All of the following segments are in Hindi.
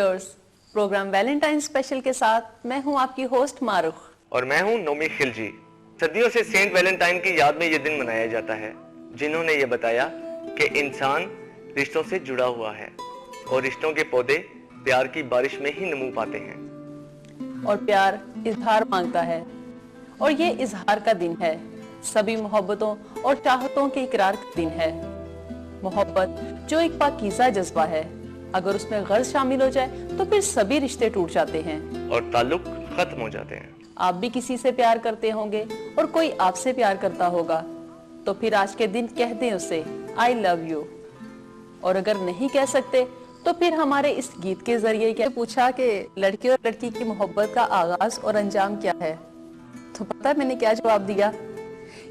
व्यूअर्स, प्रोग्राम वैलेंटाइन स्पेशल के साथ मैं हूं आपकी होस्ट मारुख और मैं हूं नोमी खिलजी। सदियों से सेंट वैलेंटाइन की याद में ये दिन मनाया जाता है, जिन्होंने ये बताया कि इंसान रिश्तों से जुड़ा हुआ है और रिश्तों के पौधे प्यार की बारिश में ही नमू पाते हैं और प्यार इजहार मांगता है। और ये इजहार का दिन है, सभी मोहब्बतों और चाहतों के इकरार का दिन है। मोहब्बत जो एक पाकीज़ा जज्बा है, अगर उसमें गर्ज शामिल हो जाए तो फिर सभी रिश्ते टूट जाते हैं और ताल्लुक खत्म हो जाते हैं। आप भी किसी से प्यार करते होंगे और कोई आपसे प्यार करता होगा, तो फिर आज के दिन कह दें उसे आई लव यू। और अगर नहीं कह सकते तो फिर हमारे इस गीत के जरिए क्या पूछा कि लड़के और लड़की की मोहब्बत का आगाज और अंजाम क्या है, तो पता है मैंने क्या जवाब दिया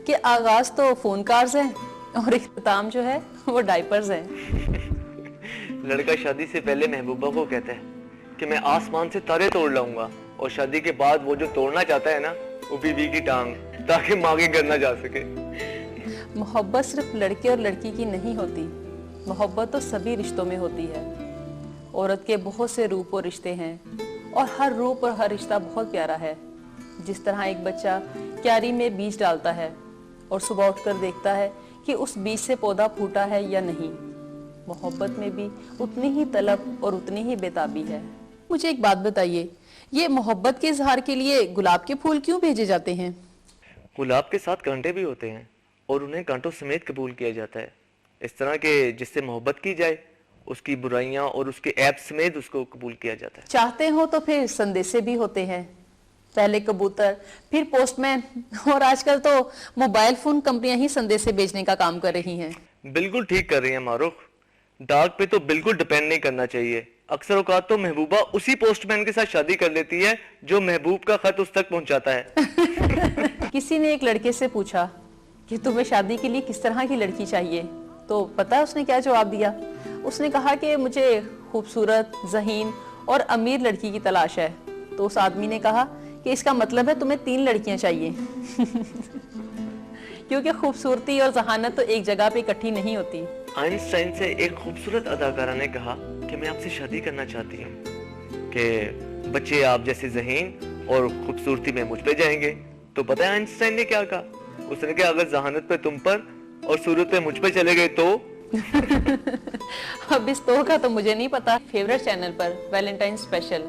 कि आगाज तो फोन कार्स हैं और इख्तिताम जो है वो डायपर्स हैं। लड़का शादी से पहले महबूबा को कहता है कि मैं आसमान से तारे तोड़ लाऊंगा, और शादी के बाद वो जो तोड़ना चाहता है ना, वो बीवी की टांग, ताकि माँ के घर ना जा सके। मोहब्बत सिर्फ लड़के और लड़की की नहीं होती, मोहब्बत तो सभी रिश्तों में होती है। औरत के बहुत से रूप और रिश्ते हैं और हर रूप और हर रिश्ता बहुत प्यारा है। जिस तरह एक बच्चा क्यारी में बीज डालता है और सुबह उठकर देखता है कि उस बीज से पौधा फूटा है या नहीं, मोहब्बत में भी उतनी ही तलब और उतनी ही बेताबी है। मुझे एक बात बताइए, ये मोहब्बत के इजहार के लिए गुलाब के फूल क्यों भेजे जाते हैं? गुलाब के साथ कांटे भी होते हैं और उन्हें कांटों समेत कबूल किया जाता है, इस तरह के जिससे मोहब्बत की जाए, उसकी बुराइयां और उसके ऐब समेत उसको कबूल किया जाता है। चाहते हो तो फिर संदेशे भी होते हैं, पहले कबूतर, फिर पोस्टमैन, और आजकल तो मोबाइल फोन कंपनियां ही संदेशे भेजने का काम कर रही हैं। बिल्कुल ठीक कर रही है मारूख, डाक पे तो बिल्कुल डिपेंड नहीं करना चाहिए। अक्सर औकात तो महबूबा उसी पोस्टमैन के साथ शादी कर लेती है जो महबूब का खत उस तक पहुंचाता है। किसी ने एक लड़के से पूछा कि तुम्हें शादी के लिए किस तरह की लड़की चाहिए, तो पता है उसने क्या जवाब दिया? उसने कहा कि मुझे खूबसूरत, ज़हीन और अमीर लड़की की तलाश है। तो उस आदमी ने कहा कि इसका मतलब है तुम्हें 3 लड़कियां चाहिए। क्योंकि खूबसूरती और जहानत तो एक जगह पे इकट्ठी नहीं होती। आइंस्टाइन से एक खूबसूरत अदाकारा ने कहा कि मैं आपसे शादी करना चाहती हूँ कि बच्चे आप जैसे ज़हीन और खूबसूरती में मुझ पे जाएंगे। तो पता है आइंस्टाइन ने क्या कहा? उसने कहा अगर जहानत पे तुम पर और सूरत पे मुझ पे चले गए तो। अब इस तो का तो मुझे नहीं पता। फेवरेट चैनल पर वैलेंटाइन स्पेशल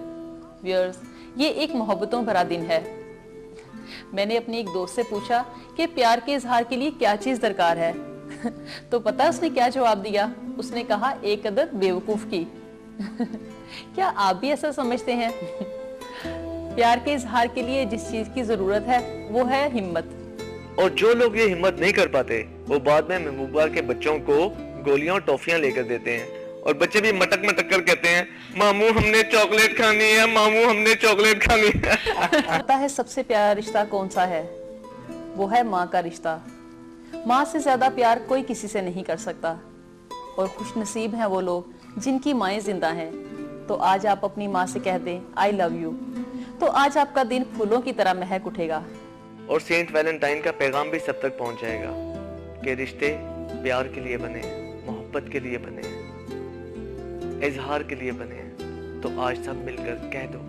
व्यूअर्स, ये एक मोहब्बतों भरा दिन है। मैंने अपनी एक दोस्त से पूछा कि प्यार के इजहार के लिए क्या चीज दरकार है। तो पता उसने क्या जवाब दिया? उसने कहा एक अदद बेवकूफ की। क्या आप भी ऐसा समझते हैं? प्यार के इजहार के लिए जिस चीज की जरूरत है वो है हिम्मत। और जो लोग ये हिम्मत नहीं कर पाते वो बाद में महबूबा के बच्चों को गोलियां और टॉफियां लेकर देते हैं, और बच्चे भी मटक मटक कर कहते हैं मामू हमने चॉकलेट खानी है, मामू हमने चॉकलेट खानी है। पता है सबसे प्यारा रिश्ता कौन सा है? वो है माँ का रिश्ता। माँ से ज्यादा प्यार कोई किसी से नहीं कर सकता, और खुश नसीब हैं वो लोग जिनकी माएँ जिंदा हैं। तो आज आप अपनी माँ से कह दें आई लव यू, तो आज आपका दिन फूलों की तरह महक उठेगा। और सेंट वैलेंटाइन का पैगाम भी सब तक पहुंच जाएगा कि रिश्ते प्यार के लिए बने, मोहब्बत के लिए बने, इजहार के लिए बने। तो आज सब मिलकर कह दो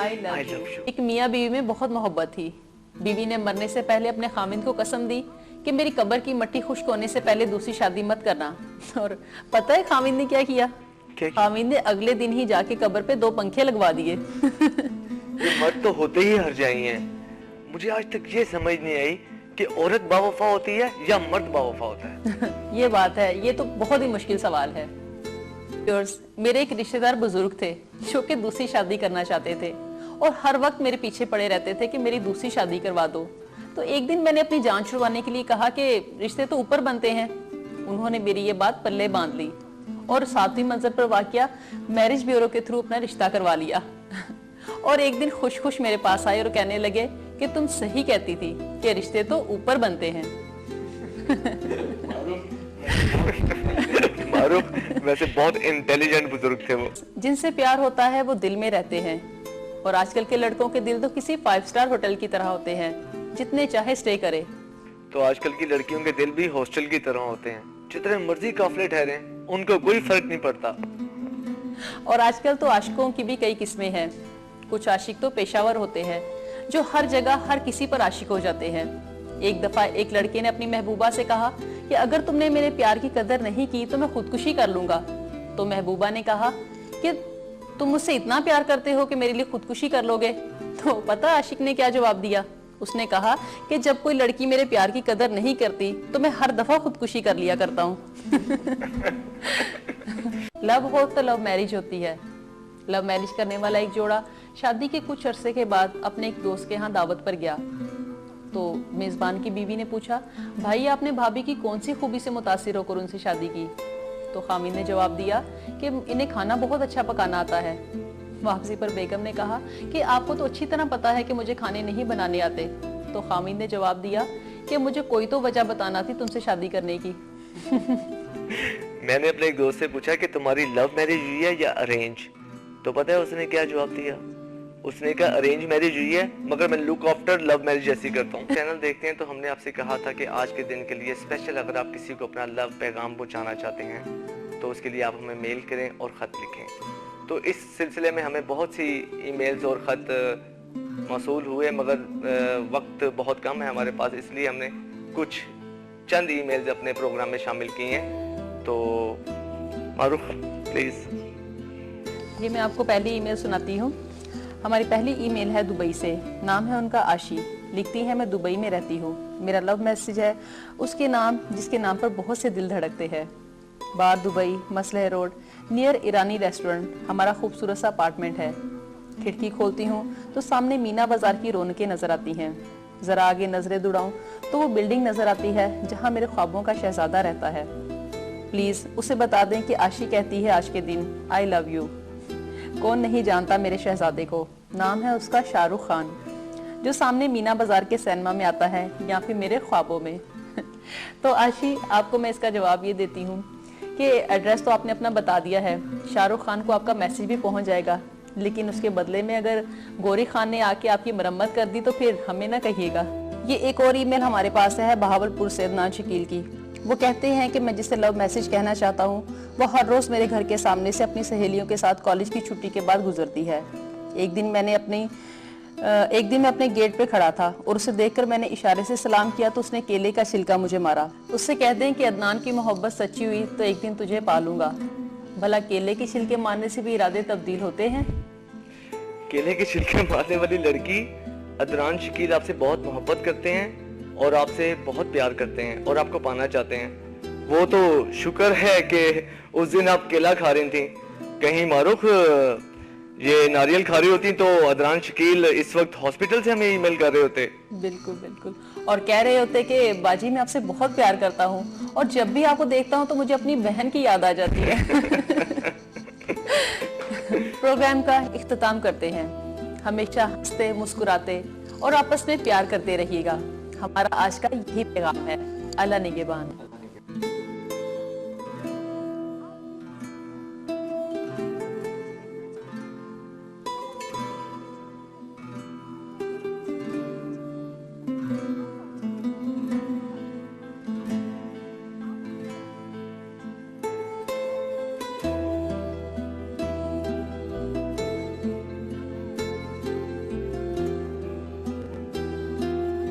आई लव यू। एक मियाँ बीवी में बहुत मोहब्बत थी। बीवी ने मरने से पहले अपने खामिंद को कसम दी कि मेरी कब्र की मट्टी खुश्क होने से पहले दूसरी शादी मत करना। और पता है खामिंद ने क्या किया? खामिंद ने अगले दिन ही जाके कब्र पे 2 पंखे लगवा दिए। ये मर्द तो होते ही हर जाई हैं। मुझे आज तक ये समझ नहीं आई कि औरत बावफा होती है या मर्द बावफा होता है। ये बात है, ये तो बहुत ही मुश्किल सवाल है। मेरे एक रिश्तेदार बुजुर्ग थे जो कि दूसरी शादी करना चाहते थे और हर वक्त मेरे पीछे पड़े रहते थे कि मेरी दूसरी शादी करवा दो। तो एक दिन मैंने अपनी जान छुड़वाने के लिए कहा कि रिश्ते तो ऊपर बनते हैं। उन्होंने मेरी ये बात पल्ले बांध ली और 7वीं मंजिल पर वाक़या मैरिज ब्यूरो के थ्रू अपना रिश्ता करवा लिया। और एक दिन खुश खुश मेरे पास आए और कहने लगे कि तुम सही कहती थी कि रिश्ते तो ऊपर बनते हैं। मारूफ वैसे बहुत इंटेलिजेंट बुजुर्ग थे वो। जिनसे प्यार होता है वो दिल में रहते हैं, और आजकल के लड़कों के दिल तो किसी 5 स्टार होटल की तरह होते हैं, जितने चाहे स्टे करे। तो आजकल की लड़कियों के दिल भी हॉस्टल की तरह होते हैं, जितने मर्जी काफले ठहरे उनको कोई फर्क नहीं पड़ता। और आजकल तो आशिकों की भी कई किस्में हैं। कुछ आशिक तो पेशावर होते हैं जो हर जगह हर किसी पर आशिक हो जाते हैं। एक दफा एक लड़के ने अपनी महबूबा से कहा कि अगर तुमने मेरे प्यार की कदर नहीं की तो मैं खुदकुशी कर लूंगा। तो महबूबा ने कहा कि तुम मुझसे इतना प्यार करते हो कि मेरे लिए खुदकुशी कर लोगे। तो पता आशिक ने क्या जवाब दिया? उसने कहा कि जब कोई लड़की मेरे प्यार की कदर नहीं करती तो मैं हर दफा खुदकुशी कर लिया करता हूँ। लव हो तो लव मैरिज होती है। लव मैरिज करने वाला एक जोड़ा शादी के कुछ अरसे के बाद अपने एक दोस्त के यहाँ दावत पर गया। तो मेजबान की बीवी ने पूछा, भाई आपने भाभी की कौन सी खूबी से मुतासिर होकर उनसे शादी की? तो खामिद ने जवाब दिया कि इन्हें खाना बहुत अच्छा पकाना आता है। वापसी पर बेगम ने कहा कि आपको तो अच्छी तरह पता है कि मुझे खाने नहीं बनाने आते। तो खामिद ने जवाब दिया कि मुझे कोई तो वजह बताना थी तुमसे शादी करने की। मैंने अपने एक दोस्त से पूछा कि तुम्हारी लव मैरिज हुई है या अरेंज, तो पता है उसने क्या जवाब दिया? उसने कहा अरेंज मैरिज हुई है मगर मैं लुक आफ्टर लव मैरिज जैसी करता हूँ। चैनल देखते हैं तो हमने आपसे कहा था कि आज के दिन के लिए स्पेशल अगर आप किसी को अपना लव पैगाम पहुँचाना चाहते हैं तो उसके लिए आप हमें मेल करें और ख़त लिखें। तो इस सिलसिले में हमें बहुत सी ईमेल्स और ख़त मौसूल हुए मगर वक्त बहुत कम है हमारे पास, इसलिए हमने कुछ चंद ईमेल्स अपने प्रोग्राम में शामिल किए हैं। तो मारूफ प्लीज़। ये मैं आपको पहली ईमेल सुनाती हूँ। हमारी पहली ईमेल है दुबई से। नाम है उनका आशी। लिखती है, मैं दुबई में रहती हूँ। मेरा लव मैसेज है उसके नाम जिसके नाम पर बहुत से दिल धड़कते हैं। बार दुबई, मसलह रोड, नियर ईरानी रेस्टोरेंट हमारा खूबसूरत सा अपार्टमेंट है। खिड़की खोलती हूँ तो सामने मीना बाजार की रौनकें नजर आती हैं। जरा आगे नजरें दुड़ाऊं तो वो बिल्डिंग नजर आती है जहाँ मेरे ख्वाबों का शहजादा रहता है। प्लीज उसे बता दें कि आशी कहती है आज के दिन आई लव यू। कौन नहीं जानता मेरे शहजादे को। नाम है उसका शाहरुख खान, जो सामने मीना बाजार के सिनेमा में आता है या फिर मेरे ख्वाबों में। तो आशी, आपको मैं इसका जवाब ये देती हूँ कि एड्रेस तो आपने अपना बता दिया है, शाहरुख खान को आपका मैसेज भी पहुंच जाएगा, लेकिन उसके बदले में अगर गौरी खान ने आके आपकी मरम्मत कर दी तो फिर हमें ना कहिएगा। ये एक और ईमेल हमारे पास है बहावलपुर से अदनान शकील की। वो कहते हैं कि मैं जिसे लव मैसेज कहना चाहता हूँ वो हर रोज मेरे घर के सामने से अपनी सहेलियों के साथ कॉलेज की छुट्टी के बाद गुजरती है। एक दिन मैं अपने गेट पे खड़ा था और उसे देखकर मैंने इशारे से सलाम किया तो उसने केले का छिलका मुझे मारा। उससे कहते हैं कि अदनान की मोहब्बत सच्ची हुई तो एक दिन तुझे पालूंगा। भला केले के छिलके मारने से भी इरादे तब्दील होते हैं? केले के छिलके मारने वाली लड़की अदनान शकील आपसे बहुत मोहब्बत करते हैं और आपसे बहुत प्यार करते हैं और आपको पाना चाहते हैं। वो तो शुक्र है कि उस दिन आप केला खा रही थी। कहीं मारूफ ये नारियल खा रही होती तो अदनान शकील इस वक्त हॉस्पिटल से हमें ईमेल कर रहे होते। बिल्कुल बिल्कुल, और कह रहे होते कि बाजी मैं आपसे बहुत प्यार करता हूँ और जब भी आपको देखता हूँ तो मुझे अपनी बहन की याद आ जाती है। प्रोग्राम का इख्तिताम करते हैं। हमेशा हंसते मुस्कुराते और आपस में प्यार करते रहिएगा। हमारा आज का यही पैगाम है। अल्लाह निगहबान।